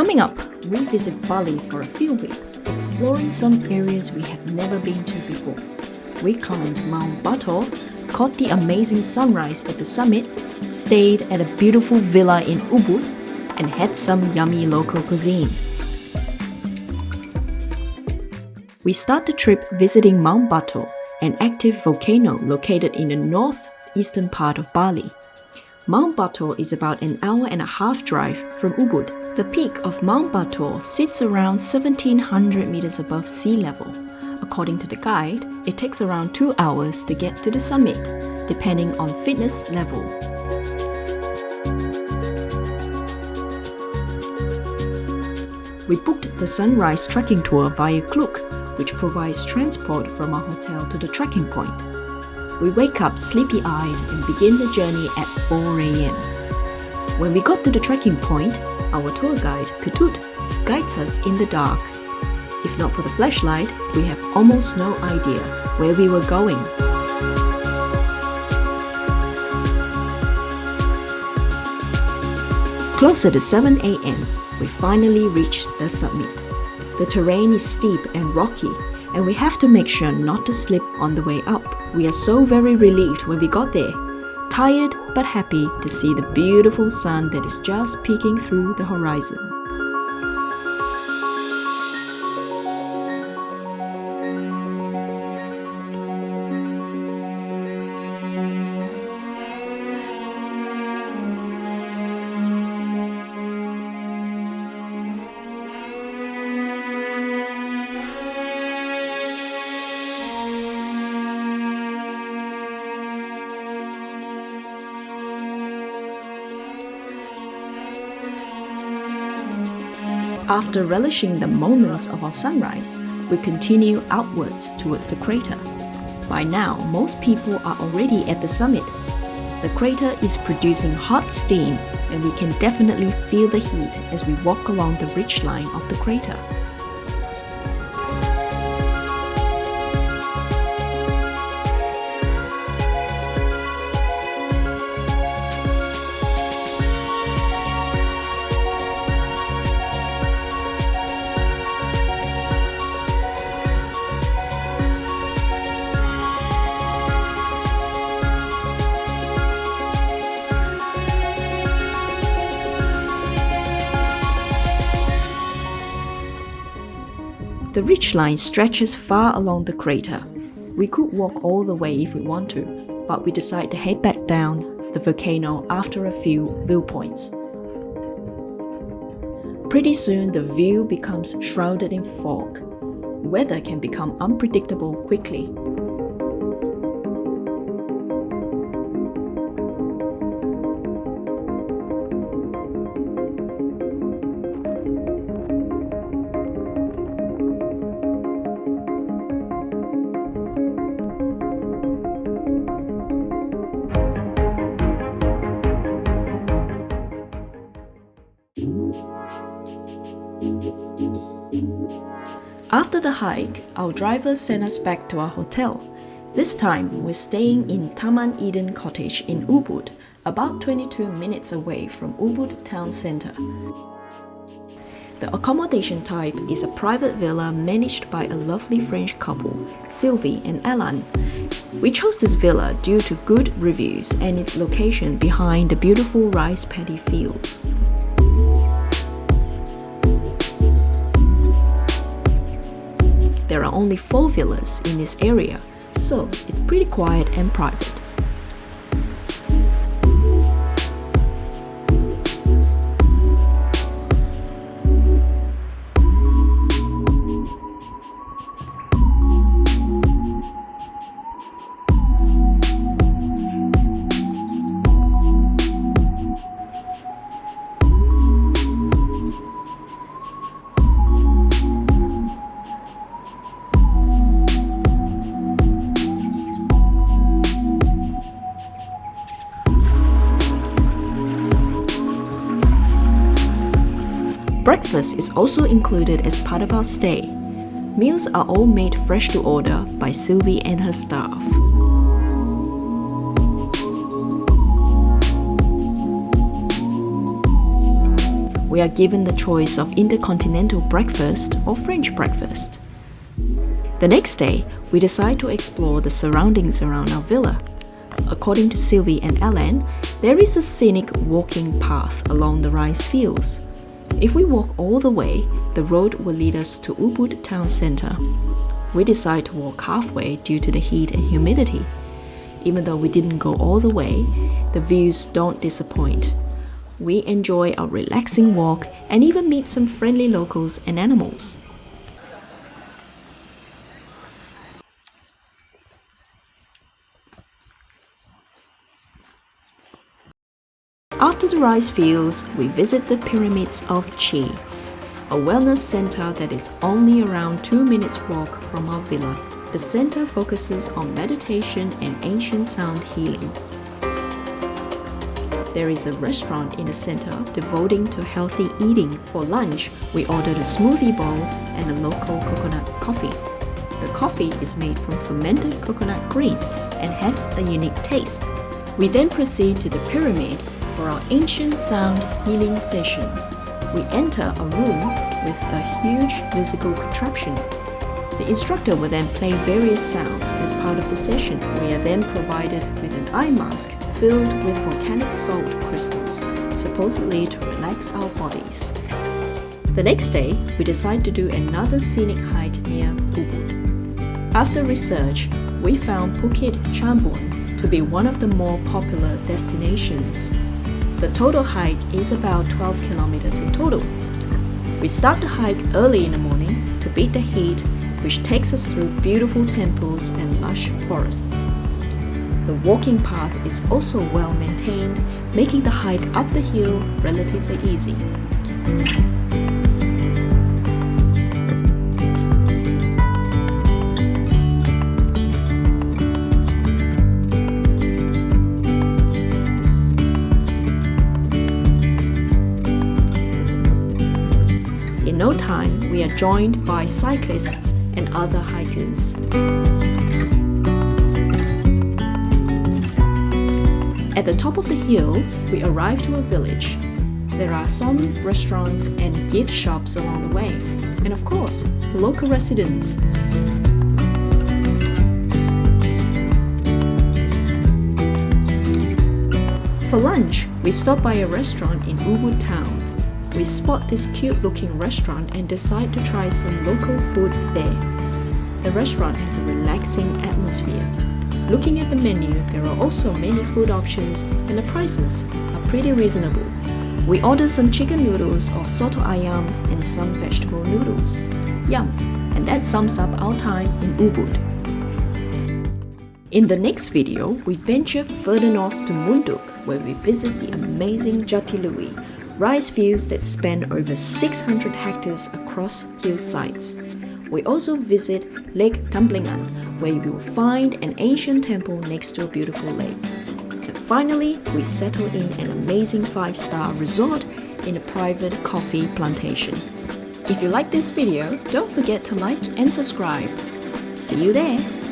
Coming up, we visit Bali for a few weeks, exploring some areas we have never been to before. We climbed Mount Batur, caught the amazing sunrise at the summit, stayed at a beautiful villa in Ubud, and had some yummy local cuisine. We start the trip visiting Mount Batur, an active volcano located in the northeastern part of Bali. Mount Batur is about an hour and a half drive from Ubud. The peak of Mount Batur sits around 1,700 meters above sea level. According to the guide, it takes around 2 hours to get to the summit, depending on fitness level. We booked the sunrise trekking tour via Klook, which provides transport from our hotel to the trekking point. We wake up sleepy-eyed and begin the journey at 4 a.m. When we got to the trekking point, our tour guide, Petut, guides us in the dark. If not for the flashlight, we have almost no idea where we were going. Closer to 7 a.m., we finally reached the summit. The terrain is steep and rocky, and we have to make sure not to slip on the way up. We are so very relieved when we got there, tired but happy to see the beautiful sun that is just peeking through the horizon. After relishing the moments of our sunrise, we continue outwards towards the crater. By now, most people are already at the summit. The crater is producing hot steam, and we can definitely feel the heat as we walk along the ridgeline of the crater. The ridgeline stretches far along the crater. We could walk all the way if we want to, but we decide to head back down the volcano after a few viewpoints. Pretty soon the view becomes shrouded in fog. Weather can become unpredictable quickly. After the hike, our driver sent us back to our hotel. This time, we're staying in Taman Eden Cottage in Ubud, about 22 minutes away from Ubud town center. The accommodation type is a private villa managed by a lovely French couple, Sylvie and Alan. We chose this villa due to good reviews and its location behind the beautiful rice paddy fields. There are only 4 villas in this area, so it's pretty quiet and private. Breakfast is also included as part of our stay. Meals are all made fresh to order by Sylvie and her staff. we are given the choice of intercontinental breakfast or French breakfast. The next day, we decide to explore the surroundings around our villa. According to Sylvie and Alan, there is a scenic walking path along the rice fields. If we walk all the way, the road will lead us to Ubud town centre. We decide to walk halfway due to the heat and humidity. Even though we didn't go all the way, the views don't disappoint. We enjoy our relaxing walk and even meet some friendly locals and animals. After the rice fields, we visit the pyramids of Chi, a wellness center that is only around 2 minutes walk from our villa. The center focuses on meditation and ancient sound healing. There is a restaurant in the center devoting to healthy eating. For lunch, we ordered a smoothie bowl and a local coconut coffee. The coffee is made from fermented coconut green and has a unique taste. We then proceed to the pyramid for our ancient sound healing session. We enter a room with a huge musical contraption. The instructor will then play various sounds as part of the session. We are then provided with an eye mask filled with volcanic salt crystals, supposedly to relax our bodies. The next day, we decide to do another scenic hike near Ubud. After research, we found Bukit Chambon to be one of the more popular destinations. The total hike is about 12 kilometers in total. We start the hike early in the morning to beat the heat, which takes us through beautiful temples and lush forests. The walking path is also well maintained, making the hike up the hill relatively easy. In no time, we are joined by cyclists and other hikers. At the top of the hill, we arrive to a village. There are some restaurants and gift shops along the way, and of course, the local residents. For lunch, we stop by a restaurant in Ubud town. We spot this cute-looking restaurant and decide to try some local food there. The restaurant has a relaxing atmosphere. Looking at the menu, there are also many food options and the prices are pretty reasonable. We order some chicken noodles or soto ayam and some vegetable noodles. Yum! And that sums up our time in Ubud. In the next video, we venture further north to Munduk, where we visit the amazing Jatilui, rice fields that span over 600 hectares across hillsides. We also visit Lake Tamblingan, where you will find an ancient temple next to a beautiful lake. And finally, we settle in an amazing 5-star resort in a private coffee plantation. If you like this video, don't forget to like and subscribe. See you there!